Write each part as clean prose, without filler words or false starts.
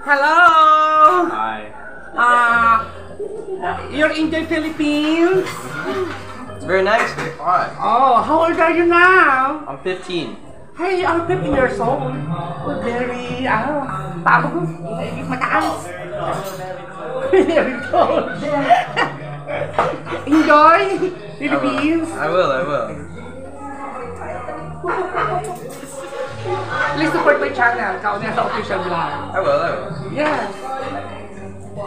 Hello! Hi. You're in the Philippines? It's very nice, very fun. Oh, how old are you now? I'm 15. Hey, I'm 15 years old. Very, tawag ko, mataas. Very tall. Enjoy Philippines. I will. Please support my channel, Kaonesa Official Vlog. I will. Yes.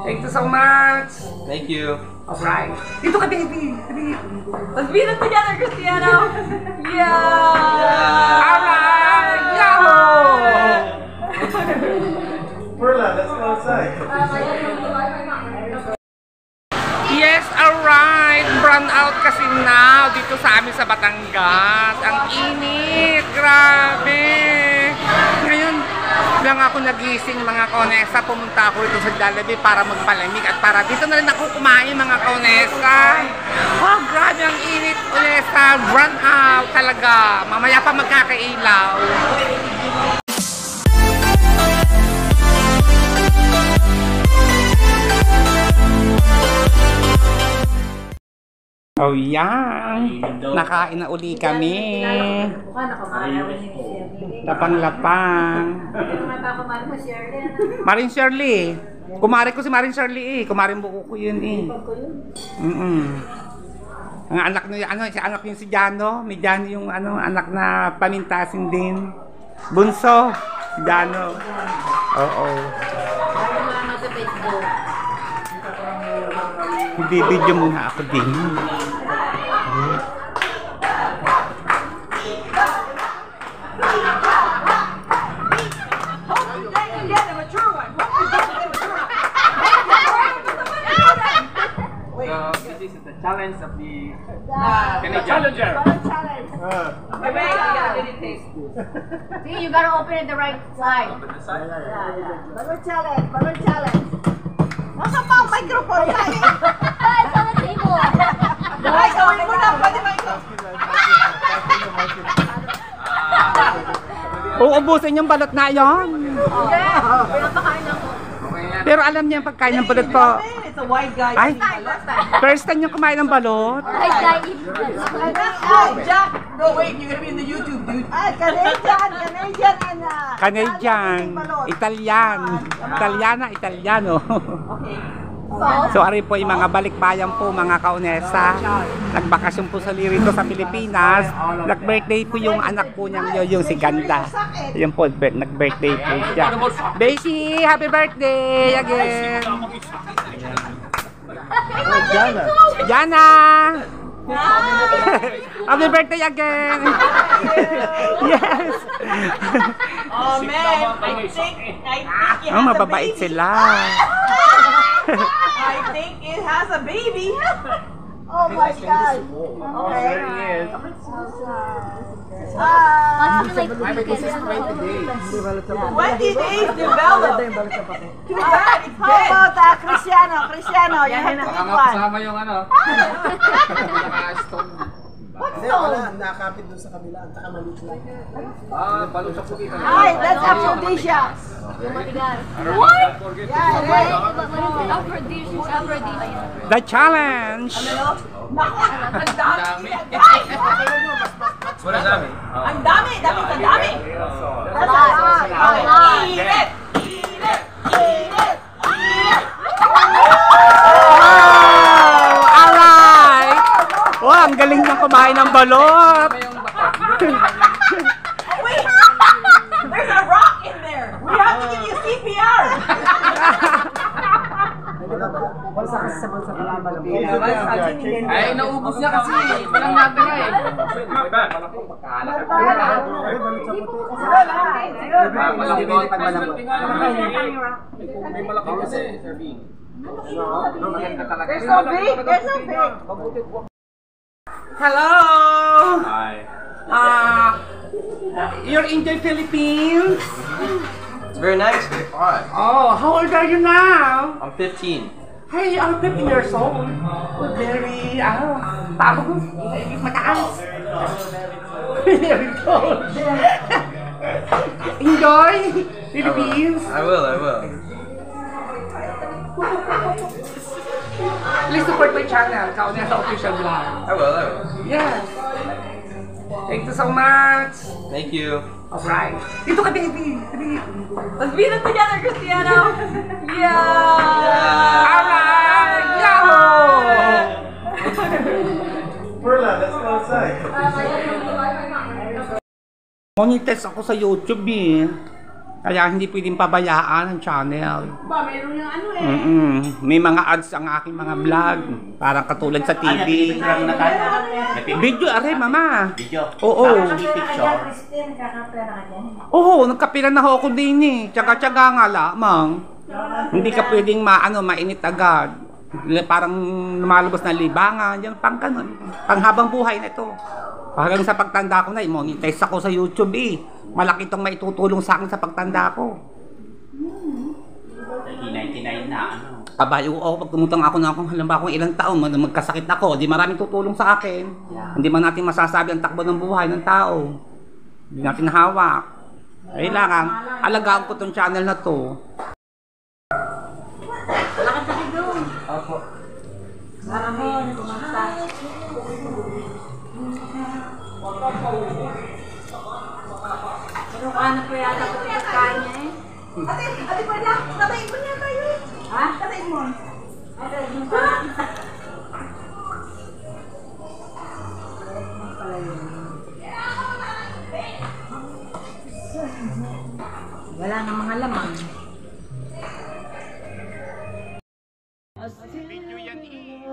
Thank you so much. Thank you. Alright. Dito ka, baby. Let's beat it together, Cristiano! Yeah! Alright! Yahoo! Perla, let's go outside. Yes, alright. Brown out kasi now dito sa amin sa Batangas. Ang init. Grabe. Ngayon lang ako nagising mga Kaonesa. Pumunta ako ito sa Jollibee para magpalamig at para dito na rin ako kumain mga Kaonesa. Oh, grabe ang init, Kaonesa. Brown out talaga. Mamaya pa magkakailaw. Oh, yan. Nakain na uli kami. Lapang-lapang. Marin Shirley. Kumari ko si Marin Shirley eh. Kumarin buko ko yun eh. Ang anak niya, si anak niya si Jano. May Jano yung anak na pamintasin din. Bunso. Si Jano. Oo. Bibidyo muna ako din. This is the challenge of the Challenger. See, you gotta open it the right side. Balloon challenge. Nasa pa ang microphone tayo? It's on the table. Ay, gawin mo na. Pwede ba ito? Uubusin yung balot na yon. Pinapakain ako. Pero alam niya yung pagkain ng balot po. It's a white guy. Ay, first time yung kumain ng balot. Ay, Jack! No, wait. You're gonna be in the YouTube, dude. Ay, Canadian and Canadian, Italian, Italiana, Italiano. So ari po yung mga balikbayan po mga Kaonesa. Nagbakasyon po sa rito sa Pilipinas. Nag-birthday po yung anak po niyang yung si Ganda. Yan po, nag-birthday po siya. Beshi, happy birthday again! Jana! Happy birthday again! Yes! Oh, man. I think it Oh, has a mababait baby. sila. I think it has a baby. Oh, my God. Okay. 20 days developed. Too bad, it's dead. How about Cristiano, you have to eat one. Kasama yung stone. Wala, nakakapit dun sa kabila. Ang maliit lang. Balot sa puti. Hi, that's aphrodisiac. What? Yeah. Aphrodisiac. The challenge! Ang dami. Wala sa amin. Ang dami. Eat it. Alright! Wow, ang galing niyang kumain ng balot! Wait, there's a rock in there. We have to give you CPR. Ay, naubos niya kasi. Walang natira eh. May malaki kasi. They're so big. Hello! Hi. You're in the Philippines? It's very nice, very fun. Oh, how old are you now? I'm 15. Hey, I'm 15 years old. Very, tawag ko, mataas. Very tall. Enjoy Philippines. I will. Please support my channel. Kauna sa official vlog. I will. Yes. Thank you so much. Thank you. Alright. Dito ka, baby. Let's be together, Cristiano. Yeah. Alright. Yahoo! Perla, let's go outside. Monetize ako sa YouTube eh. Kaya hindi pwedeng pabayaan ang channel. Ba, meron yung ano eh. May mga ads ang aking mga vlog. Parang katulad sa TV. Video, are, mama. Video? Oo. Picture? Christine, kakapera ka dyan. Oo, nagkapira na ako din eh. Tsaga-tsaga nga lamang. Hindi ka pwedeng mainit agad. Parang lumalabas na libangan. Yan, pang ganun. Panghabang buhay na ito. Hanggang sa pagtanda ko na, monetize ako sa YouTube eh. Malaki itong maitutulong sa akin sa pagtanda ko. 1999 na ano. Kabayo ako, pag tumutang ako na akong halimbawa kung ilang taon, magkasakit ako, di maraming tutulong sa akin. Hindi man natin masasabi ang takbo ng buhay ng tao. Hindi natin hawak. Kailangan, alagaan ko tong channel na to. Lakad ka doon. Opo. Maraming kumanta. Pero ano po yata po yung pagkain niya eh? Ate pa niya. Tatayin mo niya tayo. Ha? Tatayin mo. Wala na mga lamang. Video yan eh.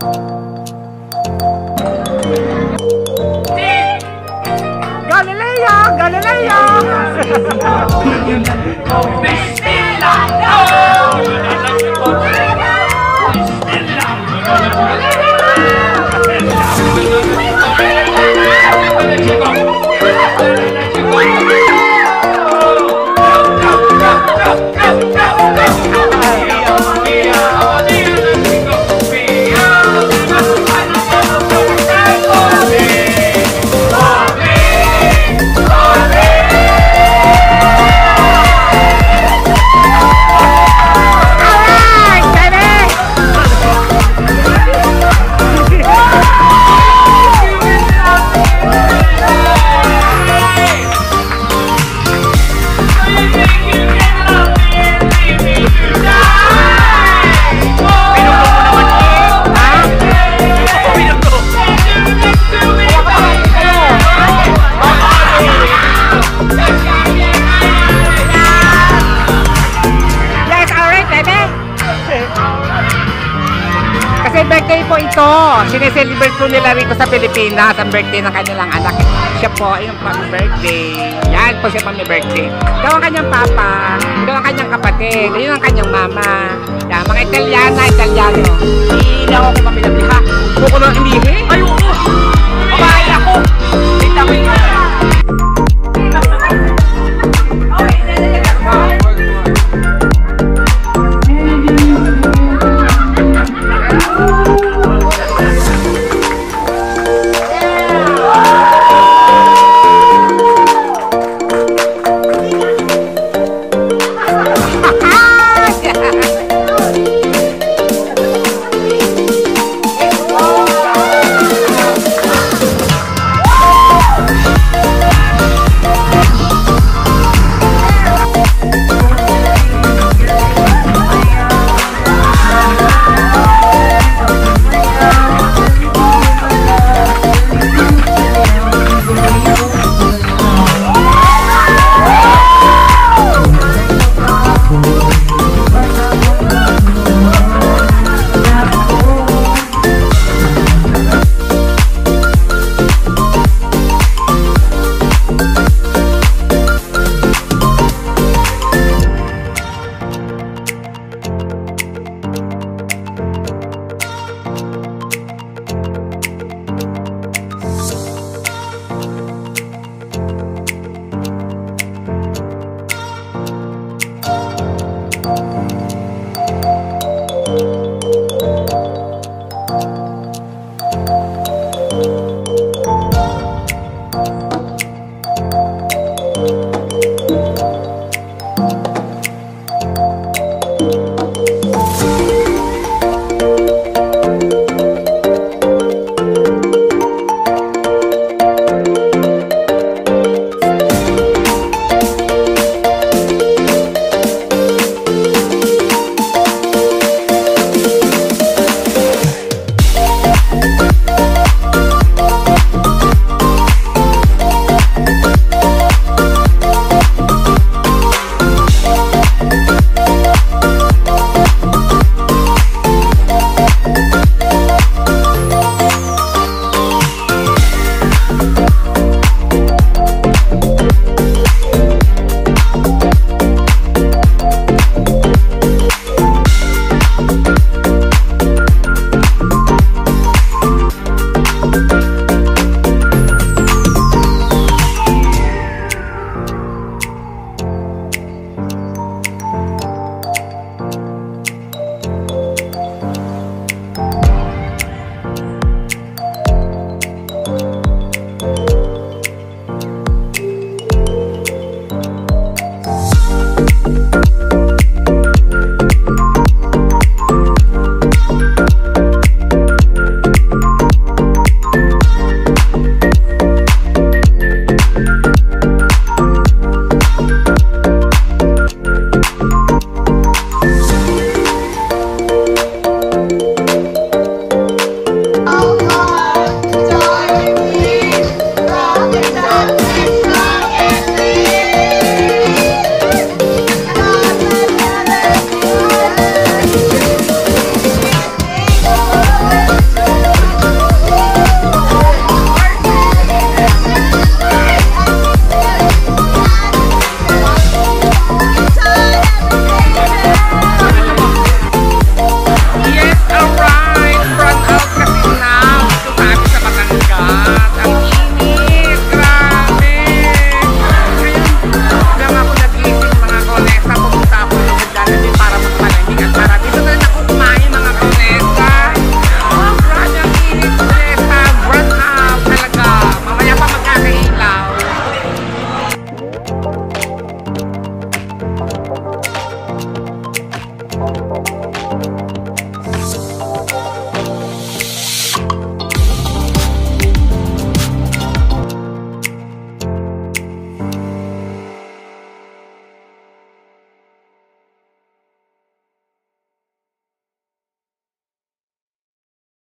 Galileo! Galileo! Kasi birthday po ito. Sineselebrate po nila rito sa Pilipinas ang birthday ng kanilang anak. Siya po ay yung pang-birthday. Yan po siya pang-birthday. Ito ang kanyang papa. Ito ang kanyang kapatid. Ito ang kanyang mama. Yan, mga Italiano. Iilaw ako pamilabli ha. Buko ng imihi. Ay, oo. Babae ako. Kita ko yung